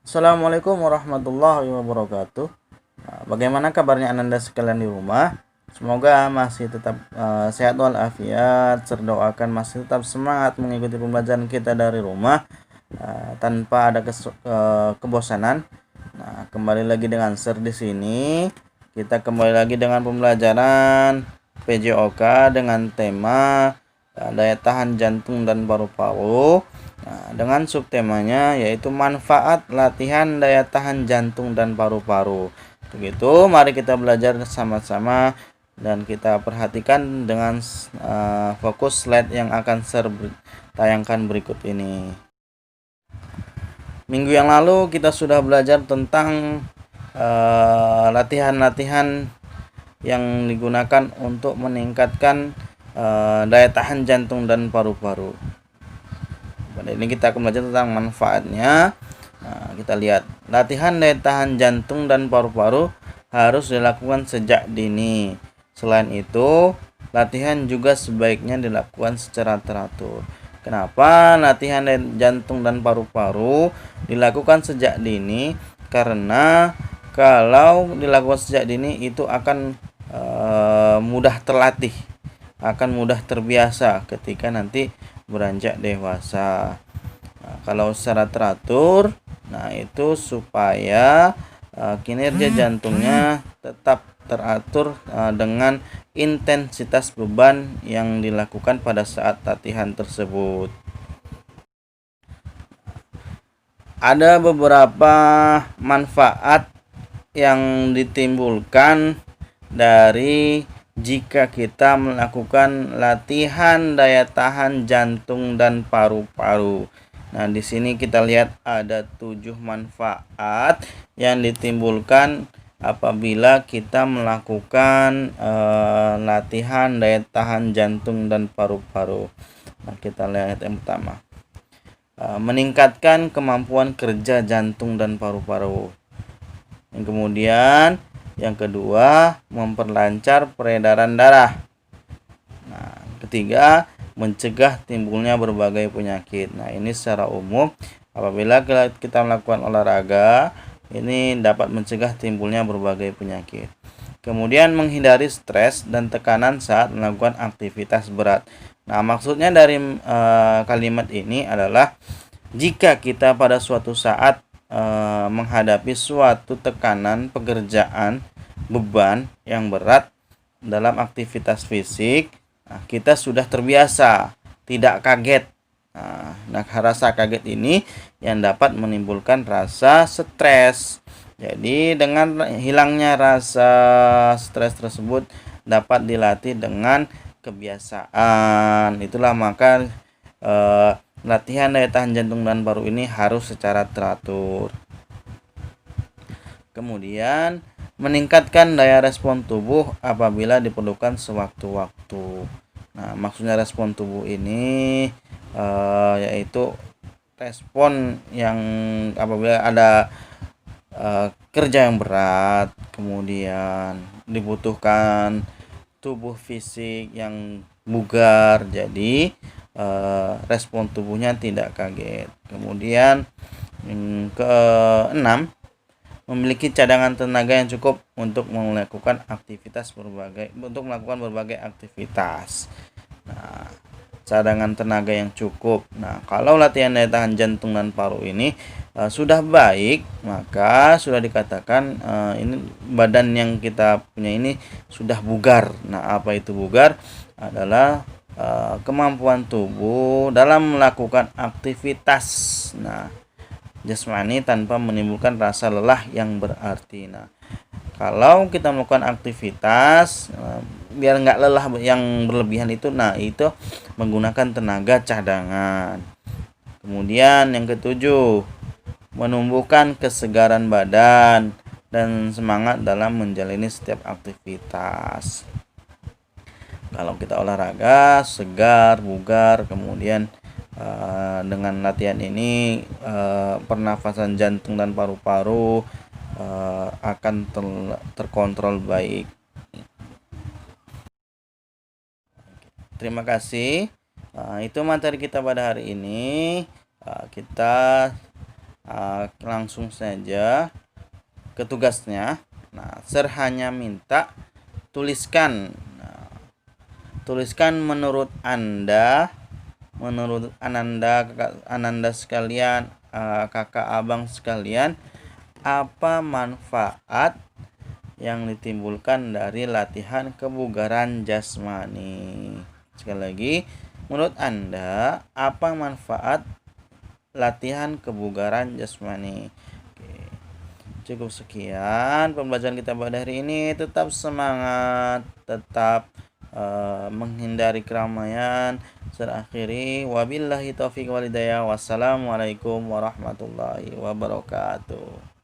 Assalamualaikum warahmatullahi wabarakatuh. Bagaimana kabarnya Ananda sekalian di rumah? Semoga masih tetap sehat walafiat, terdoakan masih tetap semangat mengikuti pembelajaran kita dari rumah tanpa ada kebosanan. Nah, kembali lagi dengan Sir di sini. Kita kembali lagi dengan pembelajaran PJOK dengan tema daya tahan jantung dan paru-paru. Nah, dengan subtemanya yaitu manfaat latihan daya tahan jantung dan paru-paru. Begitu, mari kita belajar sama-sama dan kita perhatikan dengan fokus slide yang akan saya tayangkan berikut ini. Minggu yang lalu kita sudah belajar tentang latihan-latihan yang digunakan untuk meningkatkan daya tahan jantung dan paru-paru. Pada ini kita akan belajar tentang manfaatnya. Nah, kita lihat latihan daya tahan jantung dan paru-paru harus dilakukan sejak dini. Selain itu, latihan juga sebaiknya dilakukan secara teratur. Kenapa latihan jantung dan paru-paru dilakukan sejak dini? Karena kalau dilakukan sejak dini itu akan mudah terlatih, akan mudah terbiasa ketika nanti beranjak dewasa. Nah, kalau secara teratur, nah itu supaya kinerja jantungnya tetap teratur dengan intensitas beban yang dilakukan pada saat latihan tersebut. Ada beberapa manfaat yang ditimbulkan dari jika kita melakukan latihan daya tahan jantung dan paru-paru. Nah, di sini kita lihat ada 7 manfaat yang ditimbulkan apabila kita melakukan latihan daya tahan jantung dan paru-paru. Nah, kita lihat yang pertama. Meningkatkan kemampuan kerja jantung dan paru-paru. Yang kemudian yang kedua, memperlancar peredaran darah. Nah, ketiga, mencegah timbulnya berbagai penyakit. Nah, ini secara umum apabila kita melakukan olahraga, ini dapat mencegah timbulnya berbagai penyakit. Kemudian menghindari stres dan tekanan saat melakukan aktivitas berat. Nah, maksudnya dari kalimat ini adalah jika kita pada suatu saat menghadapi suatu tekanan pekerjaan, beban yang berat dalam aktivitas fisik, kita sudah terbiasa, tidak kaget. Nah, rasa kaget ini yang dapat menimbulkan rasa stres. Jadi dengan hilangnya rasa stres tersebut dapat dilatih dengan kebiasaan. Itulah maka latihan daya tahan jantung dan paru ini harus secara teratur. Kemudian meningkatkan daya respon tubuh apabila diperlukan sewaktu-waktu. Nah, maksudnya respon tubuh ini yaitu respon yang apabila ada kerja yang berat, kemudian dibutuhkan tubuh fisik yang bugar, jadi respon tubuhnya tidak kaget. Kemudian keenam, memiliki cadangan tenaga yang cukup untuk melakukan berbagai aktivitas. Nah, cadangan tenaga yang cukup. Nah, kalau latihan daya tahan jantung dan paru ini sudah baik, maka sudah dikatakan ini badan yang kita punya ini sudah bugar. Nah, apa itu bugar? Adalah kemampuan tubuh dalam melakukan aktivitas jasmani tanpa menimbulkan rasa lelah yang berarti. Nah, kalau kita melakukan aktivitas biar nggak lelah yang berlebihan itu, itu menggunakan tenaga cadangan. Kemudian yang ketujuh, menumbuhkan kesegaran badan dan semangat dalam menjalani setiap aktivitas. Kalau kita olahraga, segar, bugar, kemudian dengan latihan ini pernafasan jantung dan paru-paru akan terkontrol baik. Terima kasih. Itu materi kita pada hari ini. Kita Langsung saja ke tugasnya. Nah, Sir hanya minta tuliskan. Nah, tuliskan menurut Anda, Ananda sekalian, kakak abang sekalian, apa manfaat yang ditimbulkan dari latihan kebugaran jasmani. Sekali lagi, menurut Anda, apa manfaat latihan kebugaran jasmani? Oke. Cukup sekian pembelajaran kita pada hari ini. Tetap semangat, tetap menghindari keramaian. Terakhiri, wabillahi taufiq walhidayah. Wassalamualaikum warahmatullahi wabarakatuh.